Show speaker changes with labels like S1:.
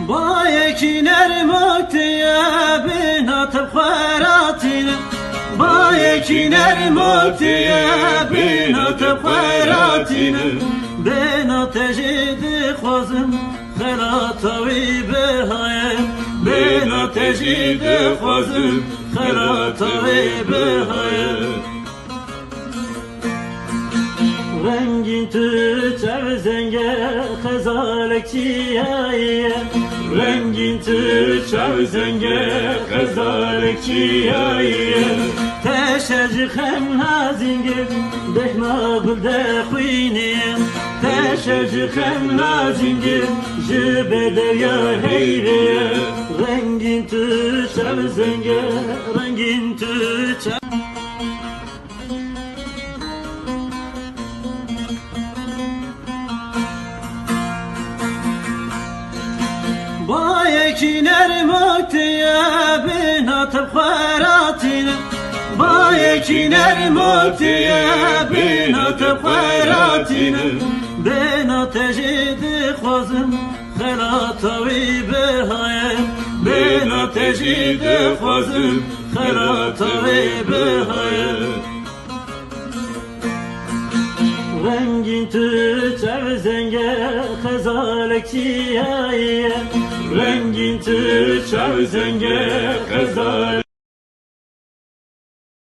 S1: بايكينر مكتيا بنات بخيراتنا بايكينر مكتيا بنات بخيراتنا بنات جد خوزم خيراتوي بهاي بنات جد خوزم خيراتوي بهاي Rengin tüter zenge xezalekçiye Rengin tüter zenge xezalekçiye Teşecik hem nazingir Dehma gülde xuyniye Teşecik hem nazingir Jübede ya heyriye Rengin tüter zenge Rengin tüter بايكينر مكتيا بنات بخيراتنا بايكينر مكتيا بنات بخيراتنا بنات جد خوزم خيراتوي بهاي بنات جد خوزم خيراتوي بهاي Rengin tüter zenge xezalekçiye Rengin tüter zenge xezalekçiye